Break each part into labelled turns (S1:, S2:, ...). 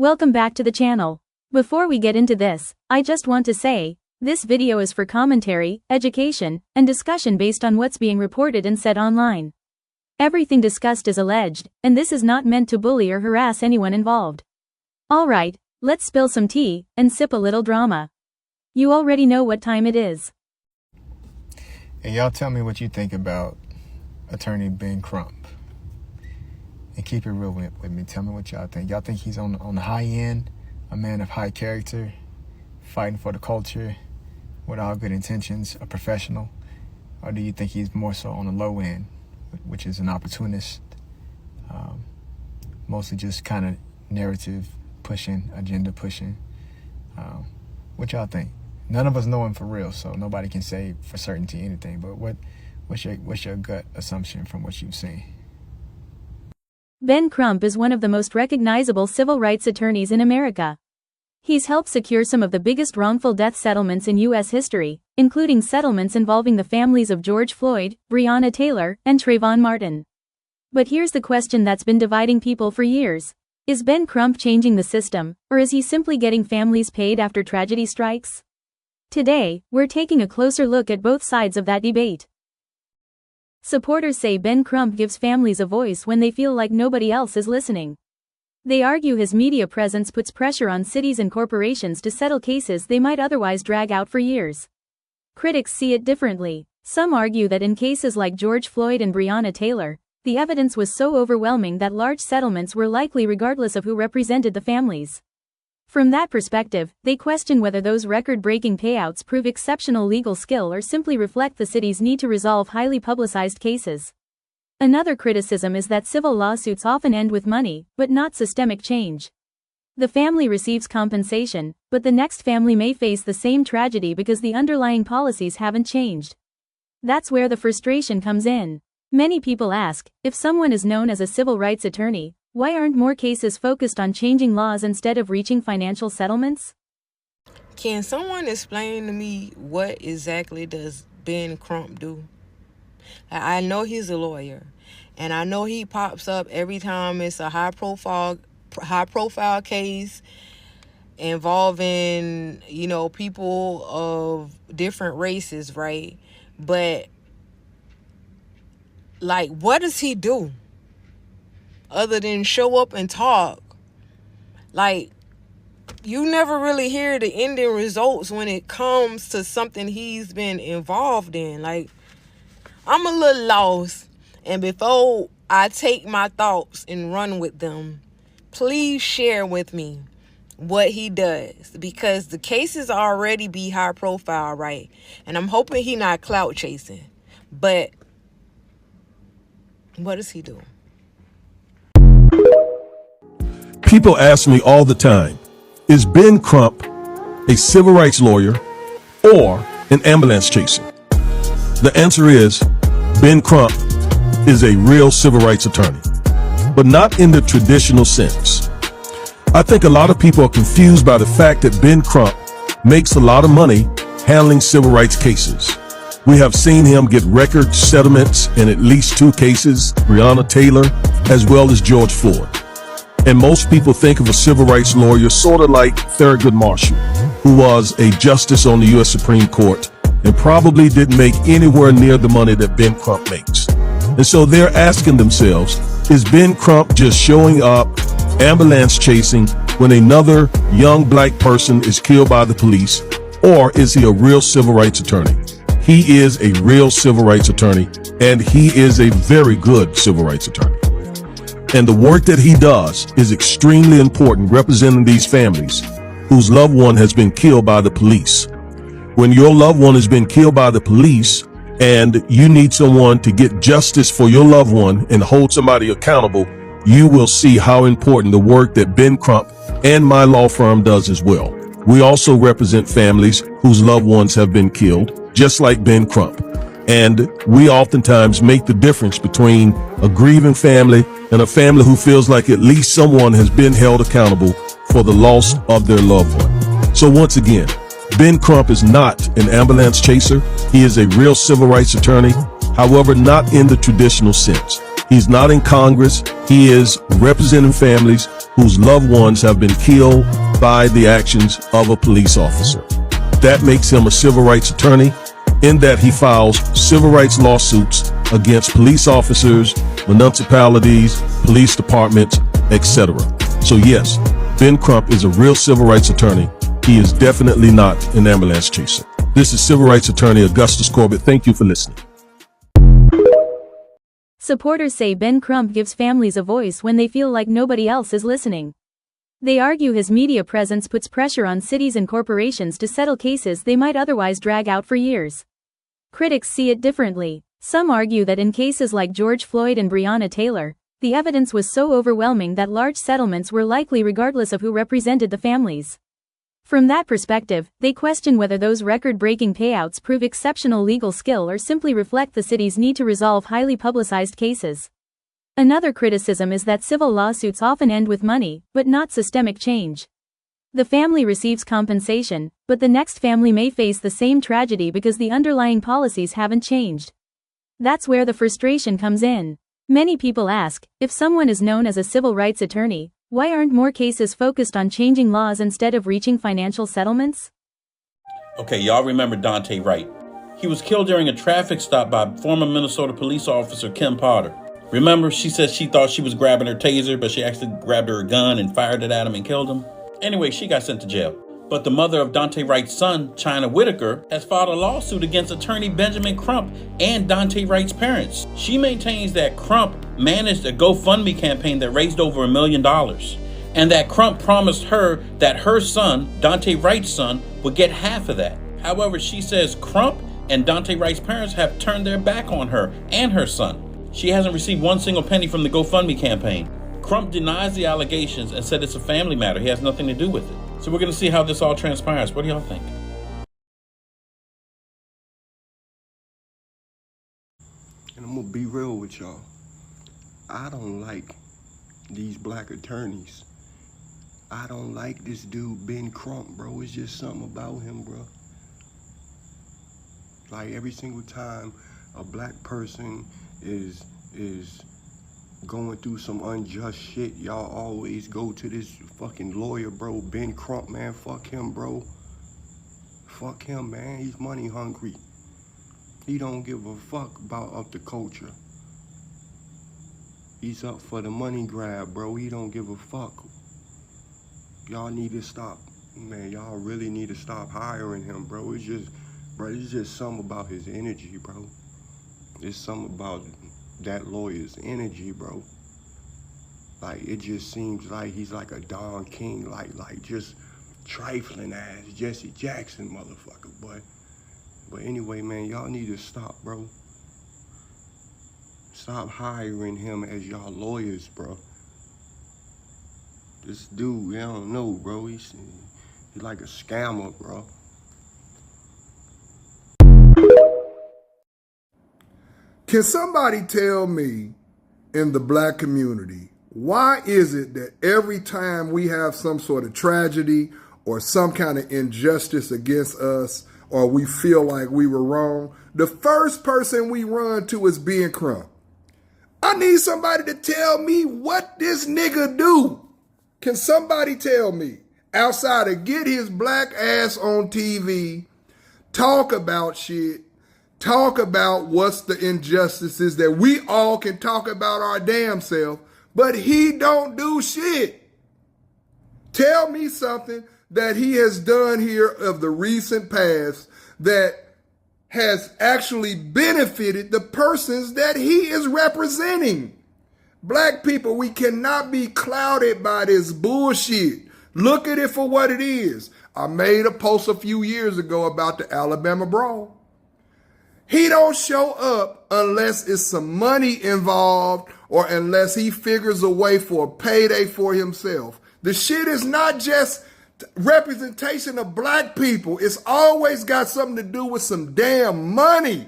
S1: Welcome back to the channel. Before we get into this, I just want to say, this video is for commentary, education, and discussion based on what's being reported and said online. Everything discussed is alleged, and this is not meant to bully or harass anyone involved. Alright, let's spill some tea, and sip a little drama. You already know what time it is.
S2: And y'all tell me what you think about attorney Ben Crump. And keep it real with me. Tell me what y'all think. Y'all think he's on the high end, a man of high character, fighting for the culture, with all good intentions, a professional? Or do you think he's more so on the low end, which is an opportunist, mostly just kind of narrative pushing, agenda pushing? What y'all think? None of us know him for real, so nobody can say for certainty anything. But what's your gut assumption from what you've seen?
S1: Ben Crump is one of the most recognizable civil rights attorneys in America. He's helped secure some of the biggest wrongful death settlements in U.S. history, including settlements involving the families of George Floyd, Breonna Taylor, and Trayvon Martin. But here's the question that's been dividing people for years. Is Ben Crump changing the system, or is he simply getting families paid after tragedy strikes? Today, we're taking a closer look at both sides of that debate. Supporters say Ben Crump gives families a voice when they feel like nobody else is listening. They argue his media presence puts pressure on cities and corporations to settle cases they might otherwise drag out for years. Critics see it differently. Some argue that in cases like George Floyd and Breonna Taylor, the evidence was so overwhelming that large settlements were likely regardless of who represented the families. From that perspective, they question whether those record-breaking payouts prove exceptional legal skill or simply reflect the city's need to resolve highly publicized cases. Another criticism is that civil lawsuits often end with money, but not systemic change. The family receives compensation, but the next family may face the same tragedy because the underlying policies haven't changed. That's where the frustration comes in. Many people ask, if someone is known as a civil rights attorney, why aren't more cases focused on changing laws instead of reaching financial settlements?
S3: Can someone explain to me what exactly does Ben Crump do? I know he's a lawyer, and I know he pops up every time it's a high profile case involving, people of different races, right? But what does he do other than show up and talk? You never really hear the ending results when it comes to something he's been involved in. I'm a little lost, and before I take my thoughts and run with them, please share with me what he does, because the cases already be high profile, right? And I'm hoping he not clout chasing, but what does he do?
S4: People ask me all the time, is Ben Crump a civil rights lawyer or an ambulance chaser? The answer is, Ben Crump is a real civil rights attorney, but not in the traditional sense. I think a lot of people are confused by the fact that Ben Crump makes a lot of money handling civil rights cases. We have seen him get record settlements in at least 2 cases, Breonna Taylor, as well as George Floyd. And most people think of a civil rights lawyer sort of like Thurgood Marshall, who was a justice on the U.S. Supreme Court and probably didn't make anywhere near the money that Ben Crump makes. And so they're asking themselves, is Ben Crump just showing up, ambulance chasing, when another young black person is killed by the police, or is he a real civil rights attorney? He is a real civil rights attorney, and he is a very good civil rights attorney. And the work that he does is extremely important, representing these families whose loved one has been killed by the police. When your loved one has been killed by the police and you need someone to get justice for your loved one and hold somebody accountable, you will see how important the work that Ben Crump and my law firm does as well. We also represent families whose loved ones have been killed, just like Ben Crump. And we oftentimes make the difference between a grieving family and a family who feels like at least someone has been held accountable for the loss of their loved one. So once again, Ben Crump is not an ambulance chaser. He is a real civil rights attorney, however, not in the traditional sense. He's not in Congress. He is representing families whose loved ones have been killed by the actions of a police officer. That makes him a civil rights attorney in that he files civil rights lawsuits against police officers, municipalities, police departments, etc. So yes, Ben Crump is a real civil rights attorney. He is definitely not an ambulance chaser. This is civil rights attorney Augustus Corbett. Thank you for listening.
S1: Supporters say Ben Crump gives families a voice when they feel like nobody else is listening. They argue his media presence puts pressure on cities and corporations to settle cases they might otherwise drag out for years. Critics see it differently. Some argue that in cases like George Floyd and Breonna Taylor, the evidence was so overwhelming that large settlements were likely regardless of who represented the families. From that perspective, they question whether those record-breaking payouts prove exceptional legal skill or simply reflect the city's need to resolve highly publicized cases. Another criticism is that civil lawsuits often end with money, but not systemic change. The family receives compensation, but the next family may face the same tragedy because the underlying policies haven't changed. That's where the frustration comes in. Many people ask, if someone is known as a civil rights attorney, why aren't more cases focused on changing laws instead of reaching financial settlements?
S5: Okay, y'all remember Dante Wright. He was killed during a traffic stop by former Minnesota police officer Kim Potter. Remember, she said she thought she was grabbing her taser, but she actually grabbed her gun and fired it at him and killed him. Anyway, she got sent to jail. But the mother of Dante Wright's son, China Whitaker, has filed a lawsuit against attorney Benjamin Crump and Dante Wright's parents. She maintains that Crump managed a GoFundMe campaign that raised over $1 million, and that Crump promised her that her son, Dante Wright's son, would get half of that. However, she says Crump and Dante Wright's parents have turned their back on her and her son. She hasn't received one single penny from the GoFundMe campaign. Crump denies the allegations and said it's a family matter. He has nothing to do with it. So we're going to see how this all transpires. What do y'all think?
S6: And I'm going to be real with y'all. I don't like these black attorneys. I don't like this dude, Ben Crump, bro. It's just something about him, bro. Like every single time a black person is going through some unjust shit, y'all always go to this fucking lawyer, bro. Ben Crump, man, fuck him, bro. Fuck him, man. He's money hungry. He don't give a fuck about up the culture. He's up for the money grab, bro. He don't give a fuck. Y'all need to stop, man. Y'all really need to stop hiring him, bro. It's just something about his energy, bro. It's something about that lawyer's energy, bro. Like, it just seems like he's like a Don King, like just trifling ass Jesse Jackson motherfucker, boy. But anyway, man, y'all need to stop, bro. Stop hiring him as y'all lawyers, bro. This dude, I don't know, bro. He's like a scammer, bro.
S7: Can somebody tell me in the black community, why is it that every time we have some sort of tragedy or some kind of injustice against us, or we feel like we were wrong, the first person we run to is Ben Crump? I need somebody to tell me what this nigga do. Can somebody tell me, outside of get his black ass on TV, talk about shit, talk about what's the injustices that we all can talk about our damn self, but he don't do shit. Tell me something that he has done here of the recent past that has actually benefited the persons that he is representing. Black people, we cannot be clouded by this bullshit. Look at it for what it is. I made a post a few years ago about the Alabama brawl. He don't show up unless it's some money involved or unless he figures a way for a payday for himself. The shit is not just representation of black people. It's always got something to do with some damn money.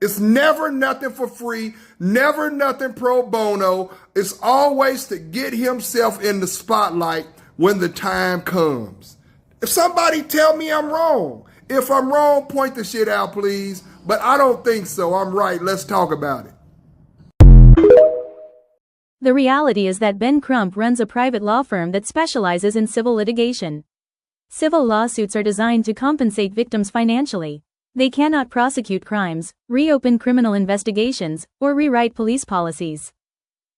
S7: It's never nothing for free, never nothing pro bono. It's always to get himself in the spotlight when the time comes. If somebody tell me I'm wrong, if I'm wrong, point the shit out, please. But I don't think so. I'm right. Let's talk about it.
S1: The reality is that Ben Crump runs a private law firm that specializes in civil litigation. Civil lawsuits are designed to compensate victims financially. They cannot prosecute crimes, reopen criminal investigations, or rewrite police policies.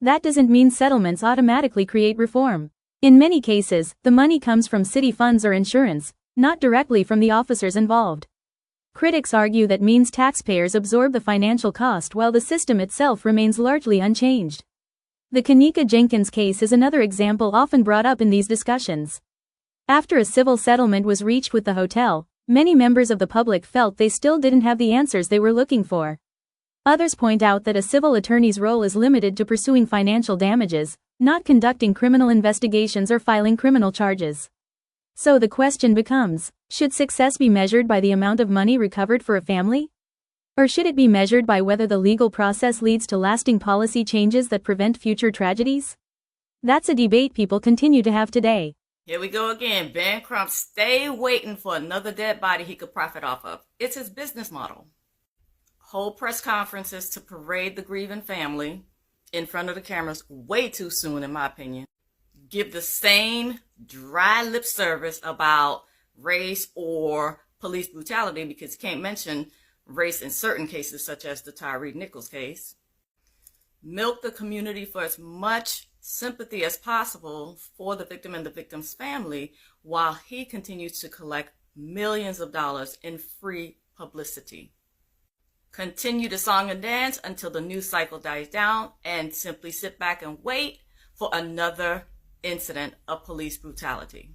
S1: That doesn't mean settlements automatically create reform. In many cases, the money comes from city funds or insurance, not directly from the officers involved. Critics argue that means taxpayers absorb the financial cost while the system itself remains largely unchanged. The Kanika Jenkins case is another example often brought up in these discussions. After a civil settlement was reached with the hotel, many members of the public felt they still didn't have the answers they were looking for. Others point out that a civil attorney's role is limited to pursuing financial damages, not conducting criminal investigations or filing criminal charges. So the question becomes, should success be measured by the amount of money recovered for a family? Or should it be measured by whether the legal process leads to lasting policy changes that prevent future tragedies? That's a debate people continue to have today.
S8: Here we go again. Ben Crump stay waiting for another dead body he could profit off of. It's his business model. Hold press conferences to parade the grieving family in front of the cameras way too soon, in my opinion. Give the same dry lip service about race or police brutality because you can't mention race in certain cases, such as the Tyree Nichols case. Milk the community for as much sympathy as possible for the victim and the victim's family while he continues to collect millions of dollars in free publicity. Continue the song and dance until the news cycle dies down and simply sit back and wait for another incident of police brutality.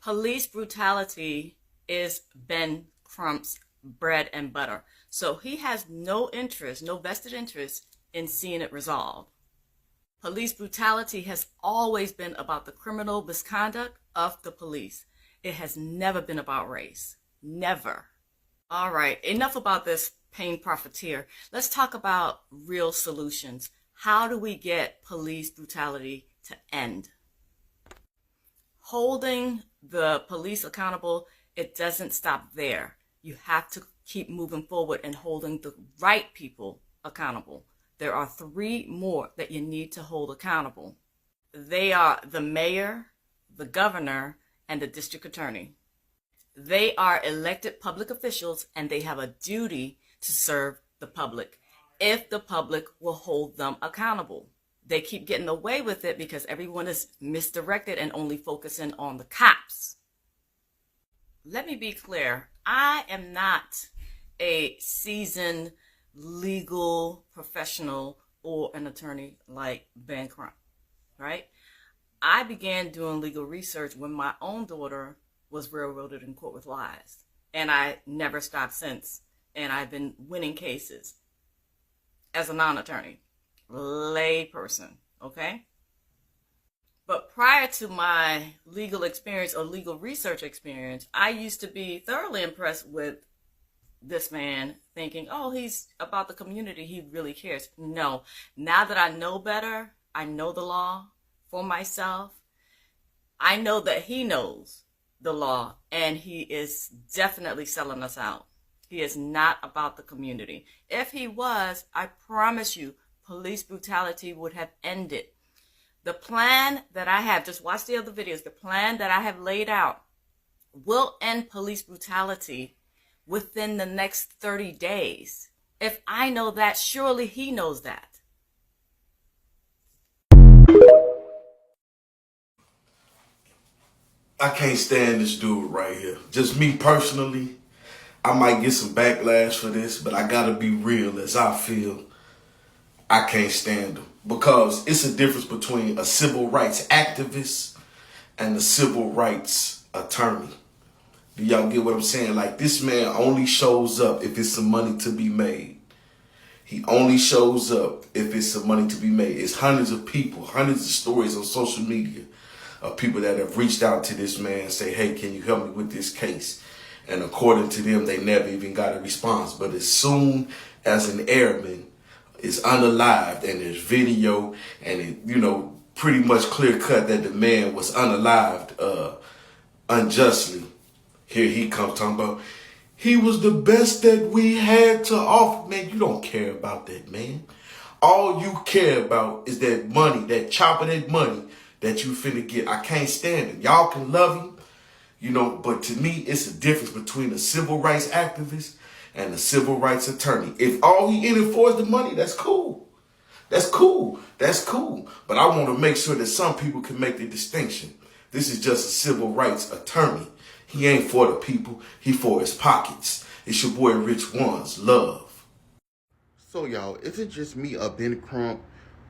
S8: Police brutality is Ben Crump's bread and butter. So he has no interest, no vested interest in seeing it resolved. Police brutality has always been about the criminal misconduct of the police. It has never been about race. Never. All right, enough about this pain profiteer. Let's talk about real solutions. How do we get police brutality to end? Holding the police accountable, it doesn't stop there. You have to keep moving forward and holding the right people accountable. There are 3 more that you need to hold accountable. They are the mayor, the governor, and the district attorney. They are elected public officials and they have a duty to serve the public if the public will hold them accountable. They keep getting away with it because everyone is misdirected and only focusing on the cops. Let me be clear. I am not a seasoned legal professional or an attorney like Ben Crump, right? I began doing legal research when my own daughter was railroaded in court with lies, and I never stopped since. And I've been winning cases as a non-attorney, lay person, okay? But prior to my legal experience or legal research experience, I used to be thoroughly impressed with this man, thinking, oh, he's about the community, he really cares. No, now that I know better, I know the law for myself, I know that he knows the law and he is definitely selling us out. He is not about the community. If he was, I promise you, police brutality would have ended. The plan that I have, just watch the other videos, the plan that I have laid out will end police brutality within the next 30 days. If I know that, surely he knows that.
S9: I can't stand this dude right here. Just me personally, I might get some backlash for this, but I gotta be real as I feel. I can't stand him because it's a difference between a civil rights activist and a civil rights attorney. Do y'all get what I'm saying? Like, this man only shows up if it's some money to be made. He only shows up if it's some money to be made. It's hundreds of people, hundreds of stories on social media of people that have reached out to this man and say, hey, can you help me with this case? And according to them, they never even got a response. But as soon as an airman is unalived and there's video and it, pretty much clear cut that the man was unalived unjustly, here he comes talking about, he was the best that we had to offer. Man, you don't care about that, man. All you care about is that money, that chop of that money that you finna get. I can't stand it. Y'all can love him, you know, but to me, it's a difference between a civil rights activist and a civil rights attorney. If all he in it for is the money, that's cool. That's cool. That's cool. But I want to make sure that some people can make the distinction. This is just a civil rights attorney. He ain't for the people. He for his pockets. It's your boy Rich Ones. Love.
S10: So y'all, is it just me or Ben Crump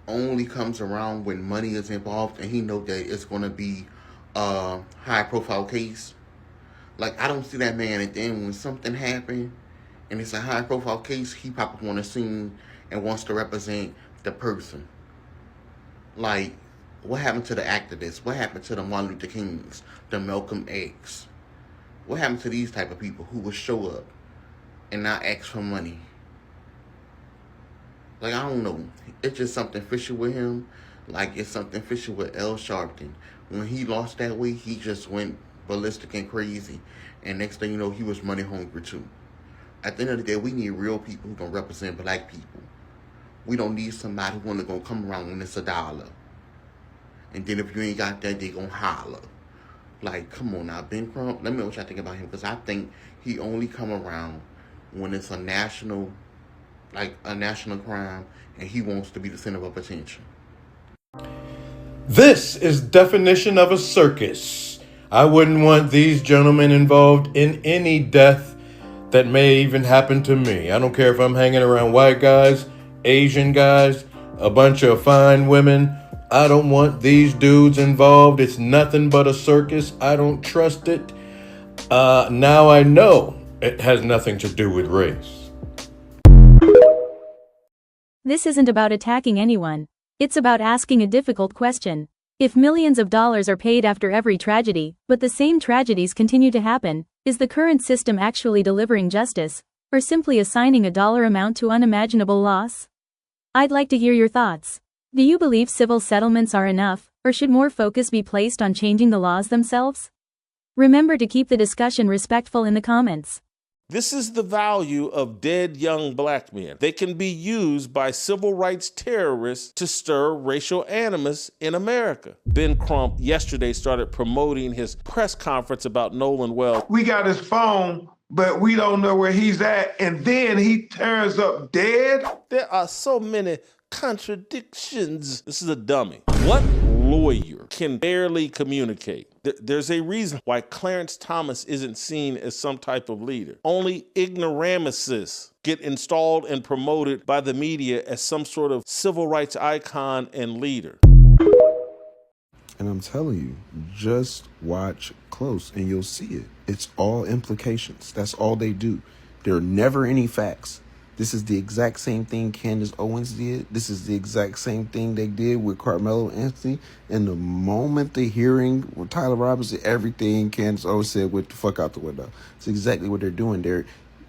S10: only comes around when money is involved and he know that it's going to be a high profile case? Like, I don't see that man, and then when something happened and it's a high profile case, he pop up on the scene and wants to represent the person. Like, what happened to the activists? What happened to the Martin Luther Kings, the Malcolm X? What happened to these type of people who would show up and not ask for money? Like, I don't know. It's just something fishy with him. Like, it's something fishy with L. Sharpton. When he lost that weight, he just went ballistic and crazy. And next thing you know, he was money hungry too. At the end of the day, we need real people who can represent black people. We don't need somebody who only gonna come around when it's $1. And then if you ain't got that, they gonna holler. Like, come on now, Ben Crump, let me know what y'all think about him. Because I think he only come around when it's a national crime, and he wants to be the center of attention.
S11: This is definition of a circus. I wouldn't want these gentlemen involved in any death that may even happen to me. I don't care if I'm hanging around white guys, Asian guys, a bunch of fine women. I don't want these dudes involved. It's nothing but a circus. I don't trust it. Now I know it has nothing to do with race.
S1: This isn't about attacking anyone. It's about asking a difficult question. If millions of dollars are paid after every tragedy, but the same tragedies continue to happen, is the current system actually delivering justice, or simply assigning a dollar amount to unimaginable loss? I'd like to hear your thoughts. Do you believe civil settlements are enough, or should more focus be placed on changing the laws themselves? Remember to keep the discussion respectful in the comments.
S12: This is the value of dead young black men. They can be used by civil rights terrorists to stir racial animus in America. Ben Crump yesterday started promoting his press conference about Nolan Wells.
S13: We got his phone, but we don't know where he's at, and then he turns up dead?
S12: There are so many contradictions. This is a dummy. What lawyer can barely communicate? There's a reason why Clarence Thomas isn't seen as some type of leader. Only ignoramuses get installed and promoted by the media as some sort of civil rights icon and leader.
S14: And I'm telling you, just watch close and you'll see it. It's all implications. That's all they do. There are never any facts. This is the exact same thing Candace Owens did. This is the exact same thing they did with Carmelo Anthony. And the moment the hearing with Tyler Robinson, everything Candace Owens said went the fuck out the window. It's exactly what they're doing there.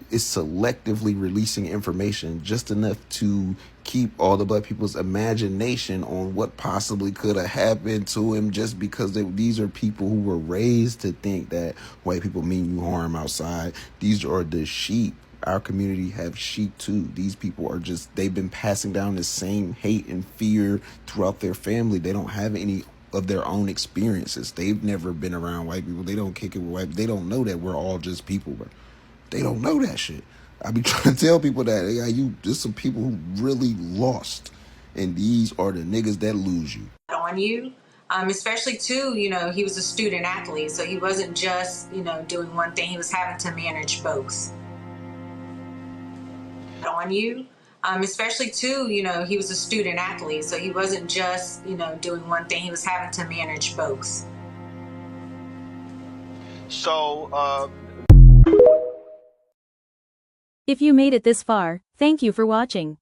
S14: It's selectively releasing information just enough to keep all the black people's imagination on what possibly could have happened to him, just because these are people who were raised to think that white people mean you harm outside. These are the sheep. Our community have sheep too. These people are they've been passing down the same hate and fear throughout their family. They don't have any of their own experiences. They've never been around white people. They don't kick it with white people. They don't know that we're all just people, bro. They don't know that shit. I be trying to tell people that there's some people who really lost, and these are the niggas that lose you.
S15: On you. Especially too, he was a student athlete, so he wasn't just, doing one thing. He was having to manage both. On you, especially too, he was a student athlete, so he wasn't just, doing one thing. He was having to manage both.
S13: So,
S1: If you made it this far, thank you for watching.